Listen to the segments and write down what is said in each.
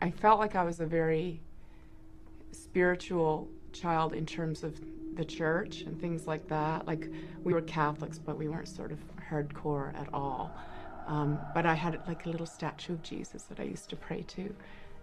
I felt like I was a very spiritual child in terms of the church and things like that. Like, we were Catholics, but we weren't sort of hardcore at all. But I had like a little statue of Jesus that I used to pray to,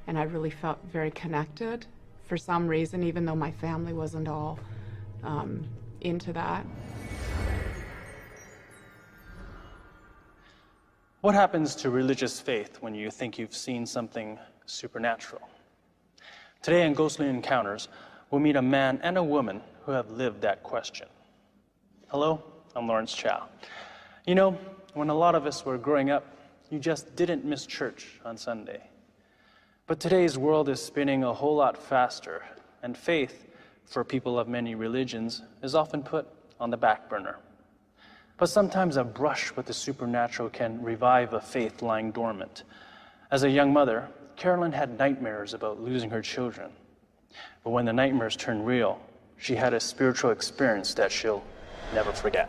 and I really felt very connected for some reason, even though my family wasn't all into that. What happens to religious faith when you think you've seen something supernatural? Today in Ghostly Encounters, we'll meet a man and a woman who have lived that question. Hello, I'm Lawrence Chow. You know, when a lot of us were growing up, you just didn't miss church on Sunday. But today's world is spinning a whole lot faster, and faith, for people of many religions, is often put on the back burner. But sometimes a brush with the supernatural can revive a faith lying dormant. As a young mother, Carolyn had nightmares about losing her children. But when the nightmares turned real, she had a spiritual experience that she'll never forget.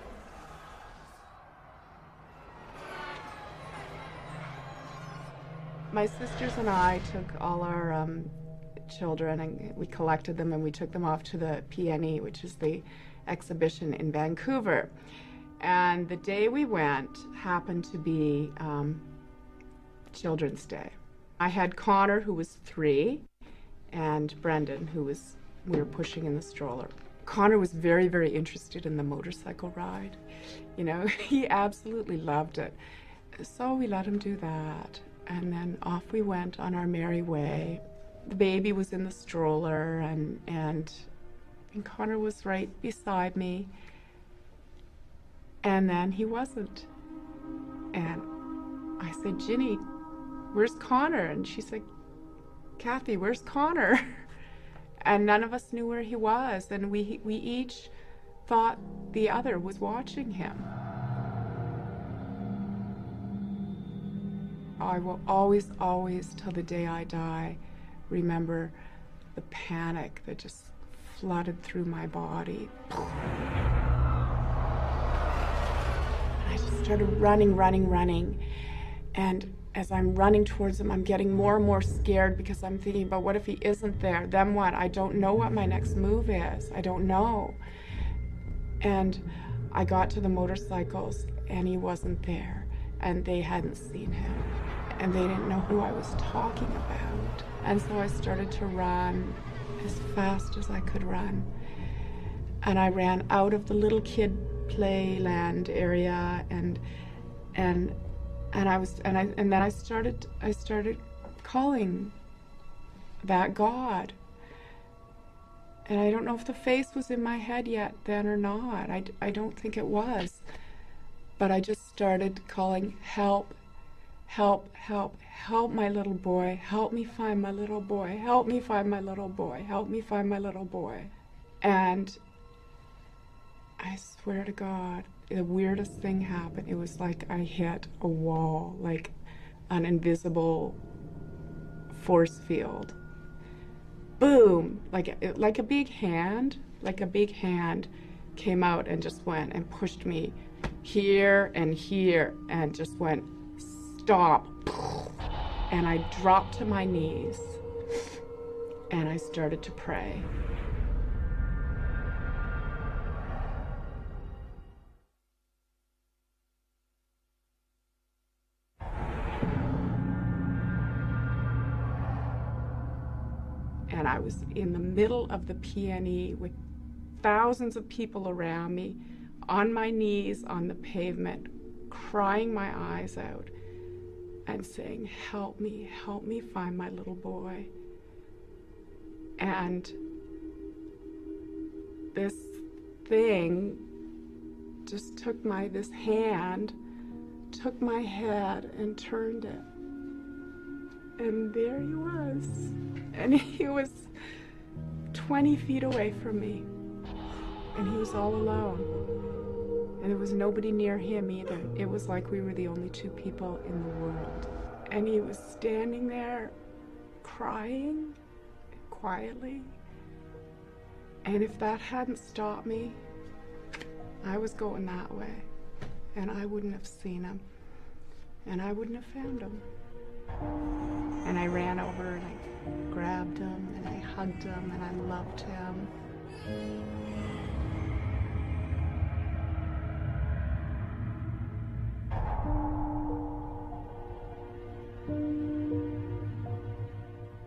My sisters and I took all our children and we collected them and we took them off to the PNE, which is the exhibition in Vancouver. And the day we went happened to be Children's Day. I had Connor, who was 3, and Brendan, we were pushing in the stroller. Connor was very, very interested in the motorcycle ride. You know, he absolutely loved it. So we let him do that. And then off we went on our merry way. The baby was in the stroller and Connor was right beside me. And then he wasn't. And I said, Ginny, where's Connor? And she said, Kathy, where's Connor? And none of us knew where he was. And we each thought the other was watching him. I will always, always, till the day I die, remember the panic that just flooded through my body. I just started running. And as I'm running towards him, I'm getting more and more scared because I'm thinking, but what if he isn't there? Then what? I don't know what my next move is. I don't know. And I got to the motorcycles and he wasn't there and they hadn't seen him and they didn't know who I was talking about. And so I started to run as fast as I could run. And I ran out of the little kid playland area and then I started calling that God. And I don't know if the face was in my head yet then or not. I don't think it was. But I just started calling, help, help, help, help my little boy, help me find my little boy, help me find my little boy, help me find my little boy. And I swear to God, the weirdest thing happened. It was like I hit a wall, like an invisible force field. Boom, like a big hand came out and just went and pushed me here and just went, stop. And I dropped to my knees and I started to pray. And I was in the middle of the PNE with thousands of people around me, on my knees on the pavement, crying my eyes out and saying, help me find my little boy. And this thing just took this hand, took my head and turned it. And there he was. And he was 20 feet away from me. And he was all alone. And there was nobody near him either. It was like we were the only 2 people in the world. And he was standing there crying quietly. And if that hadn't stopped me, I was going that way. And I wouldn't have seen him. And I wouldn't have found him. And I ran over and I grabbed him and I hugged him and I loved him.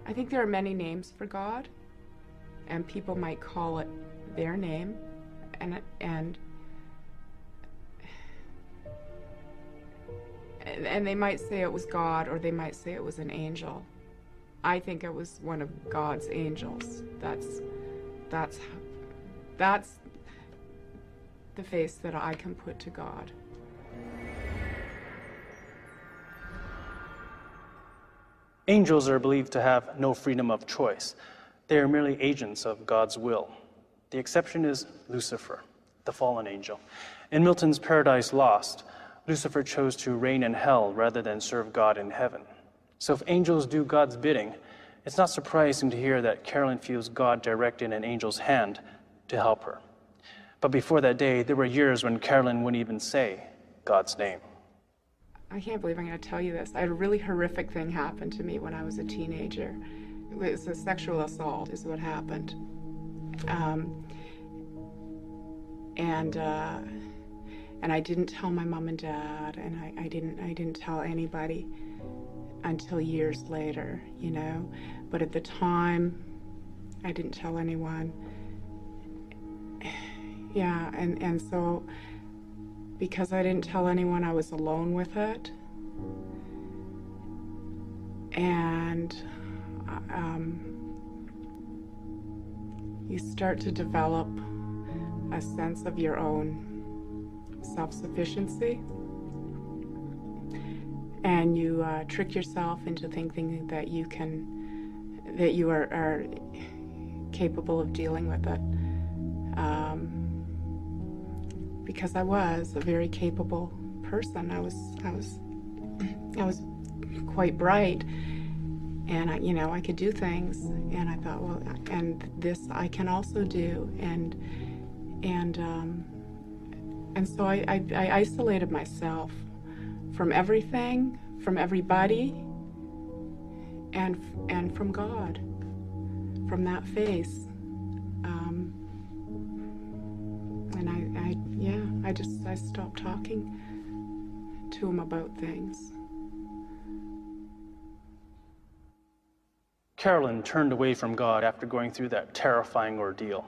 I think there are many names for God, and people might call it their name, and they might say it was God, or they might say it was an angel. I think it was one of God's angels. That's the face that I can put to God. Angels are believed to have no freedom of choice. They are merely agents of God's will. The exception is Lucifer, the fallen angel. In Milton's Paradise Lost, Lucifer chose to reign in hell rather than serve God in heaven. So if angels do God's bidding, it's not surprising to hear that Carolyn feels God directed an angel's hand to help her. But before that day, there were years when Carolyn wouldn't even say God's name. I can't believe I'm going to tell you this. I had a really horrific thing happen to me when I was a teenager. It was a sexual assault is what happened. And I didn't tell my mom and dad, and I didn't tell anybody until years later, you know. But at the time, I didn't tell anyone. Yeah, and so because I didn't tell anyone, I was alone with it. And you start to develop a sense of your own self-sufficiency. And you trick yourself into thinking that you are capable of dealing with it. Because I was a very capable person. I was quite bright, and I could do things. And I thought, well, and this I can also do. And so I isolated myself from everything, from everybody, and from God, from that face. And I stopped talking to him about things. Carolyn turned away from God after going through that terrifying ordeal.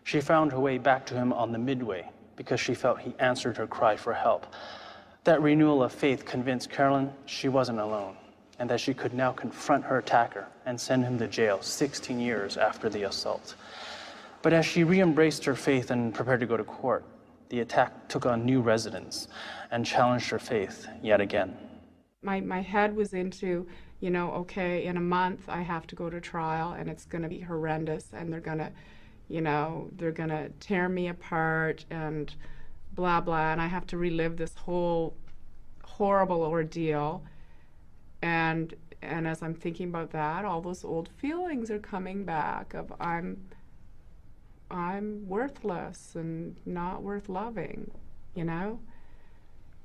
She found her way back to him on the midway because she felt he answered her cry for help. That renewal of faith convinced Carolyn she wasn't alone and that she could now confront her attacker and send him to jail 16 years after the assault. But as she re-embraced her faith and prepared to go to court, the attack took on new resonance and challenged her faith yet again. My head was into, okay, in a month I have to go to trial and it's going to be horrendous and they're going to tear me apart and blah, blah, and I have to relive this whole horrible ordeal. And as I'm thinking about that, all those old feelings are coming back of I'm worthless and not worth loving,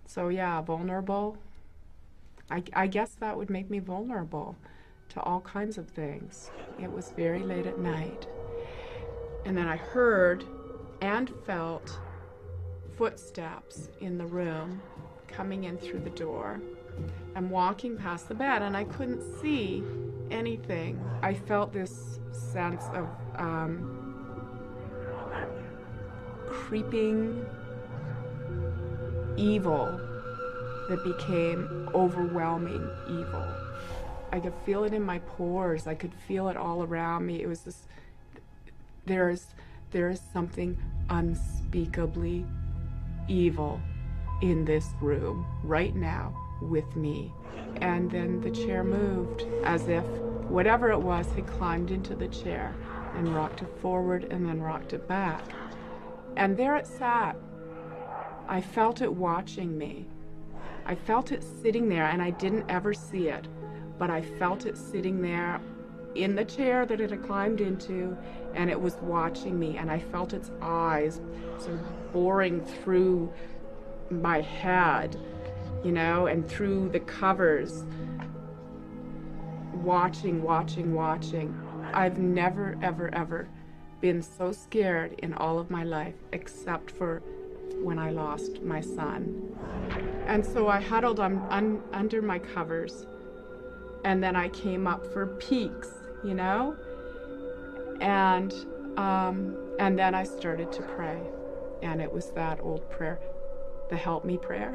So yeah, vulnerable. I guess that would make me vulnerable to all kinds of things. It was very late at night. And then I heard and felt footsteps in the room coming in through the door. I'm walking past the bed and I couldn't see anything. I felt this sense of creeping evil that became overwhelming evil. I could feel it in my pores. I could feel it all around me. It was this, there is something unspeakably evil in this room right now with me. And then the chair moved as if whatever it was had climbed into the chair and rocked it forward and then rocked it back. And there it sat. I felt it watching me. I felt it sitting there, and I didn't ever see it, but I felt it sitting there in the chair that it had climbed into, and it was watching me, and I felt its eyes sort of boring through my head, and through the covers, watching. I've never, ever been so scared in all of my life, except for when I lost my son. And so I huddled under my covers, and then I came up for peeks, you know? And then I started to pray. And it was that old prayer, the help me prayer.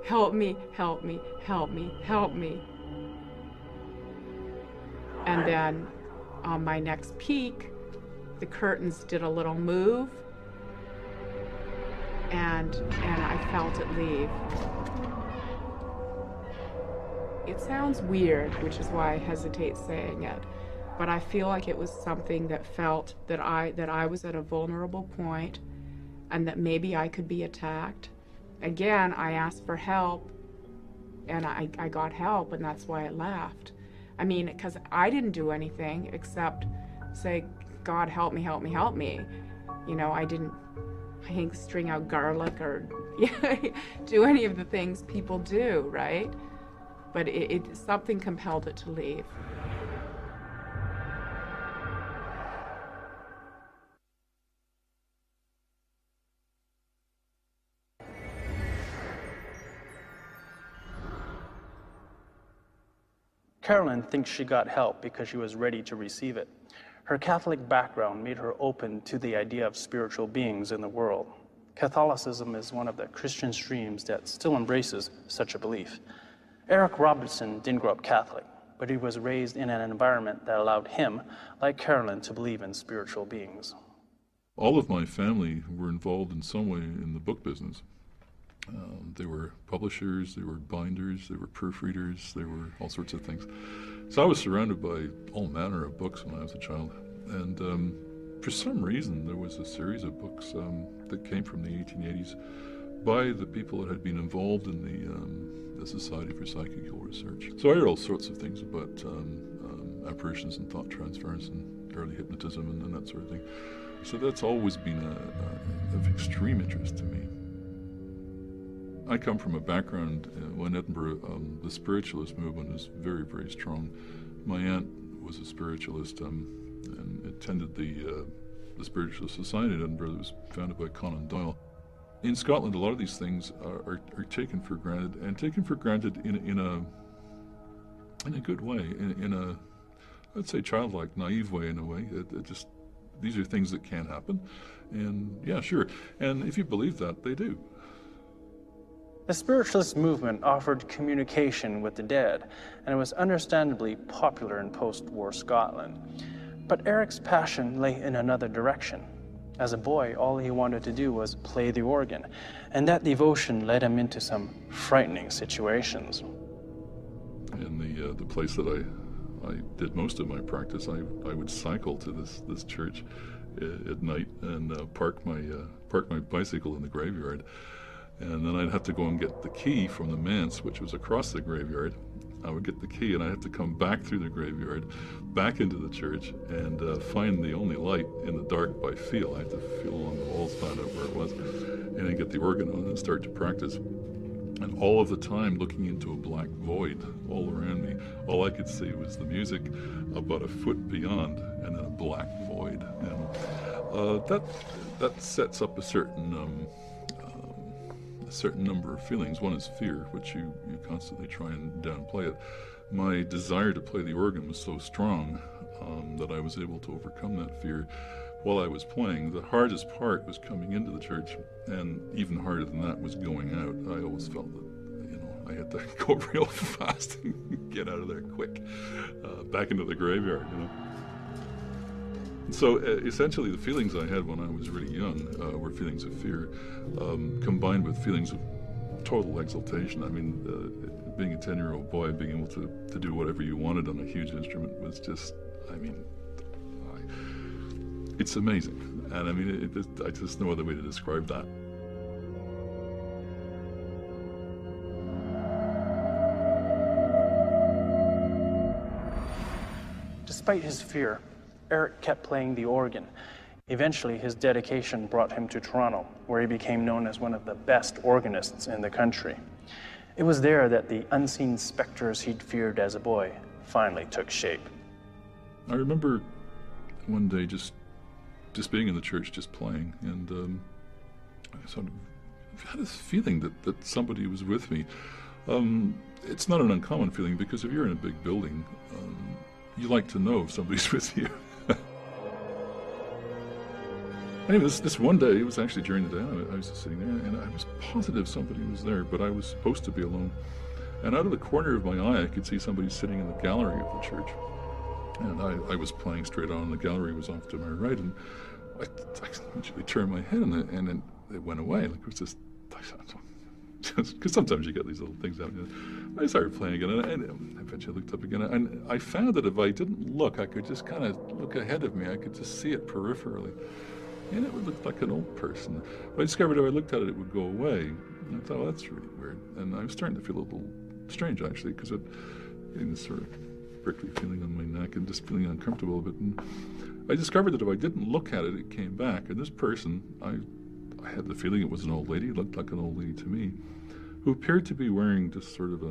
Help me, help me, help me, help me. And then on my next peek, the curtains did a little move, and I felt it leave. It sounds weird, which is why I hesitate saying it, but I feel like it was something that felt that I was at a vulnerable point, and that maybe I could be attacked. Again, I asked for help, and I got help, and that's why it left. I mean, because I didn't do anything except say, God, help me, help me, help me. You know, I didn't string out garlic or do any of the things people do, right? But something compelled it to leave. Carolyn thinks she got help because she was ready to receive it. Her Catholic background made her open to the idea of spiritual beings in the world. Catholicism is one of the Christian streams that still embraces such a belief. Eric Robertson didn't grow up Catholic, but he was raised in an environment that allowed him, like Carolyn, to believe in spiritual beings. All of my family were involved in some way in the book business. They were publishers, they were binders, they were proofreaders, they were all sorts of things. So I was surrounded by all manner of books when I was a child. And for some reason, there was a series of books that came from the 1880s by the people that had been involved in the Society for Psychical Research. So I heard all sorts of things about apparitions and thought transference and early hypnotism and that sort of thing. So that's always been of extreme interest to me. I come from a background in Edinburgh, the spiritualist movement is very, very strong. My aunt was a spiritualist and attended the Spiritualist Society in Edinburgh that was founded by Conan Doyle. In Scotland, a lot of these things are taken for granted, and taken for granted in a good way, in a, I'd say, childlike, naive way in a way. These are things that can happen, and yeah, sure. And if you believe that, they do. The spiritualist movement offered communication with the dead, and it was understandably popular in post-war Scotland. But Eric's passion lay in another direction. As a boy, all he wanted to do was play the organ, and that devotion led him into some frightening situations. In the place that I did most of my practice, I would cycle to this church at night and park my bicycle in the graveyard. And then I'd have to go and get the key from the manse, which was across the graveyard. I would get the key and I had to come back through the graveyard, back into the church, and find the only light in the dark by feel. I had to feel along the walls, find out where it was, and then get the organ on and start to practice. And all of the time looking into a black void all around me. All I could see was the music about a foot beyond, and then a black void. And that sets up a certain number of feelings. One is fear, which you constantly try and downplay it. My desire to play the organ was so strong that I was able to overcome that fear while I was playing. The hardest part was coming into the church, and even harder than that was going out. I always felt that, I had to go real fast and get out of there quick, back into the graveyard, So essentially the feelings I had when I was really young were feelings of fear, combined with feelings of total exaltation. I mean, being a 10-year-old boy, being able to do whatever you wanted on a huge instrument was just, it's amazing. And I mean, I just no other way to describe that. Despite his fear, Eric kept playing the organ. Eventually, his dedication brought him to Toronto, where he became known as one of the best organists in the country. It was there that the unseen specters he'd feared as a boy finally took shape. I remember one day just being in the church, just playing, and I sort of had this feeling that somebody was with me. It's not an uncommon feeling, because if you're in a big building, you like to know if somebody's with you. Anyway, this one day, it was actually during the day, I was just sitting there, and I was positive somebody was there, but I was supposed to be alone. And out of the corner of my eye, I could see somebody sitting in the gallery of the church. And I was playing straight on, and the gallery was off to my right, and I eventually turned my head, and then it went away. Like, it was just because sometimes you get these little things out. I started playing again, and eventually I looked up again, and I found that if I didn't look, I could just kind of look ahead of me. I could just see it peripherally. And it would look like an old person. But I discovered if I looked at it, it would go away. And I thought, well, that's really weird. And I was starting to feel a little strange, actually, because getting this sort of prickly feeling on my neck and just feeling uncomfortable a bit. And I discovered that if I didn't look at it, it came back. And this person, I had the feeling it was an old lady. It looked like an old lady to me, who appeared to be wearing just sort of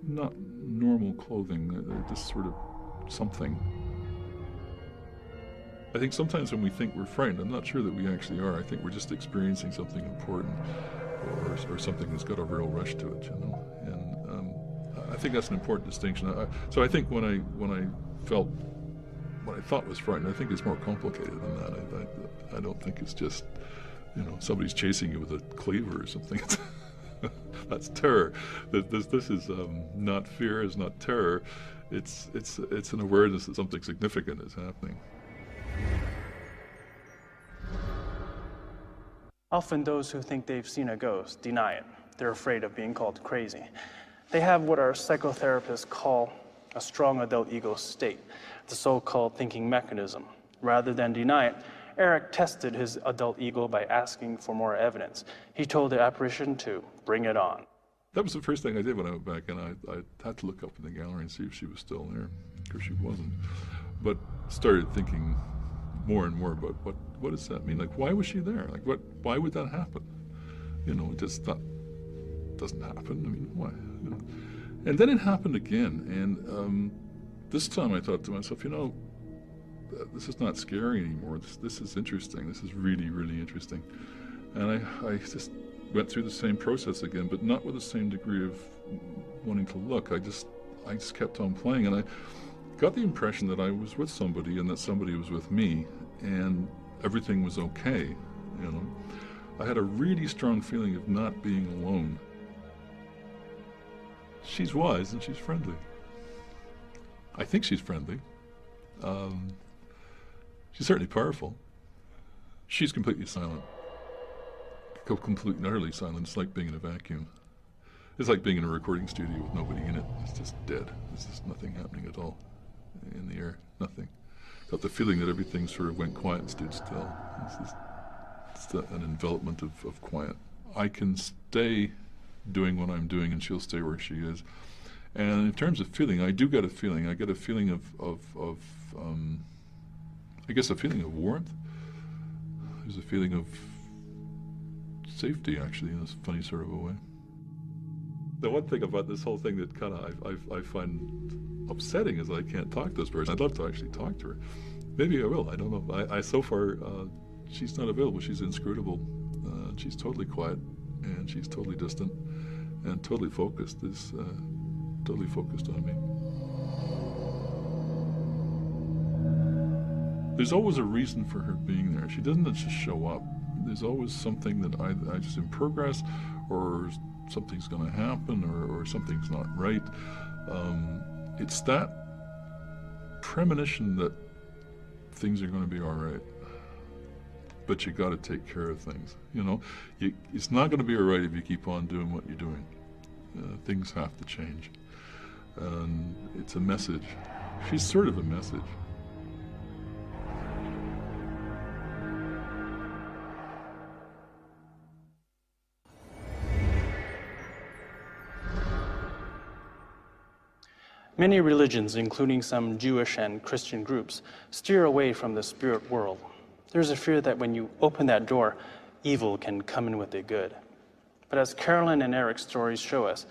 not normal clothing, just sort of something. I think sometimes when we think we're frightened, I'm not sure that we actually are. I think we're just experiencing something important, or something that's got a real rush to it, you know. And I think that's an important distinction. So I think when I felt what I thought was frightened, I think it's more complicated than that. I don't think it's just, you know, somebody's chasing you with a cleaver or something. That's terror. This is not fear. It's not terror. It's an awareness that something significant is happening. Often those who think they've seen a ghost deny it. They're afraid of being called crazy. They have what our psychotherapists call a strong adult ego state, the so-called thinking mechanism. Rather than deny it, Eric tested his adult ego by asking for more evidence. He told the apparition to bring it on. That was the first thing I did when I went back, and I had to look up in the gallery and see if she was still there, because she wasn't. But started thinking more and more about what does that mean? Like, why was she there? Like, why would that happen? You know, it just doesn't happen. I mean, why? You know? And then it happened again, and this time I thought to myself, you know, this is not scary anymore. This is interesting. This is really, really interesting. And I just went through the same process again, but not with the same degree of wanting to look. I just kept on playing, and I got the impression that I was with somebody and that somebody was with me, and everything was okay, you know. I had a really strong feeling of not being alone. She's wise and she's friendly. I think she's friendly. She's certainly powerful. She's completely silent. Completely and utterly silent. It's like being in a vacuum. It's like being in a recording studio with nobody in it. It's just dead. There's just nothing happening at all in the air. Nothing. Got the feeling that everything sort of went quiet and stood still. It's an envelopment of quiet. I can stay doing what I'm doing and she'll stay where she is. And in terms of feeling, I do get a feeling. I get a feeling of I guess a feeling of warmth. There's a feeling of safety, actually, in a funny sort of a way. The one thing about this whole thing that kind of I find upsetting is I can't talk to this person. I'd love to actually talk to her. Maybe I will. I don't know. I so far, she's not available. She's inscrutable. She's totally quiet, and she's totally distant, and totally focused. Totally focused on me. There's always a reason for her being there. She doesn't just show up. There's always something that I just in progress, or something's going to happen, or something's not right. It's that premonition that things are going to be all right. But you got to take care of things. You know, it's not going to be all right if you keep on doing what you're doing. Things have to change. And it's a message. She's sort of a message. Many religions, including some Jewish and Christian groups, steer away from the spirit world. There's a fear that when you open that door, evil can come in with the good. But as Carolyn and Eric's stories show us,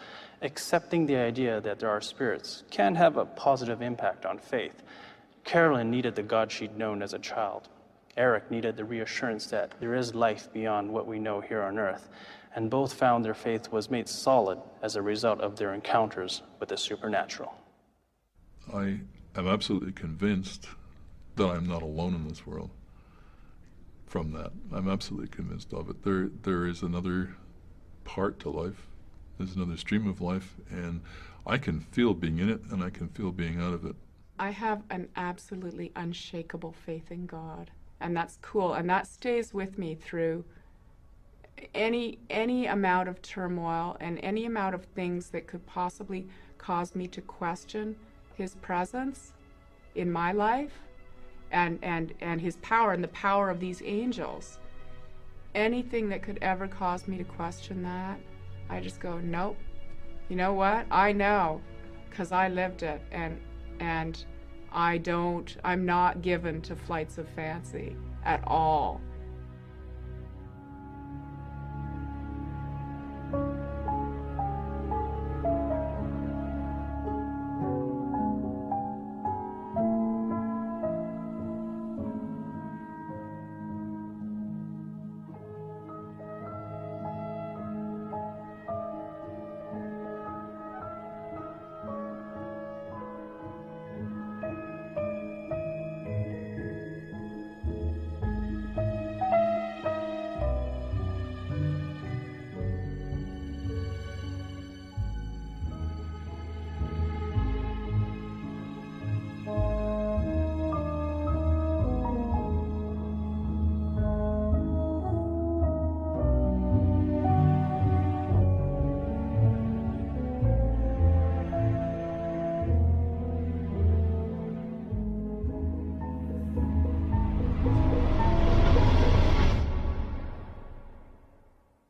accepting the idea that there are spirits can have a positive impact on faith. Carolyn needed the God she'd known as a child. Eric needed the reassurance that there is life beyond what we know here on earth, and both found their faith was made solid as a result of their encounters with the supernatural. I am absolutely convinced that I'm not alone in this world. From that, I'm absolutely convinced of it. There is another part to life. There's another stream of life, and I can feel being in it, and I can feel being out of it. I have an absolutely unshakable faith in God, and that's cool, and that stays with me through any amount of turmoil and any amount of things that could possibly cause me to question His presence in my life and His power and the power of these angels. Anything that could ever cause me to question that, I just go, nope. You know what? I know, because I lived it, and I'm not given to flights of fancy at all.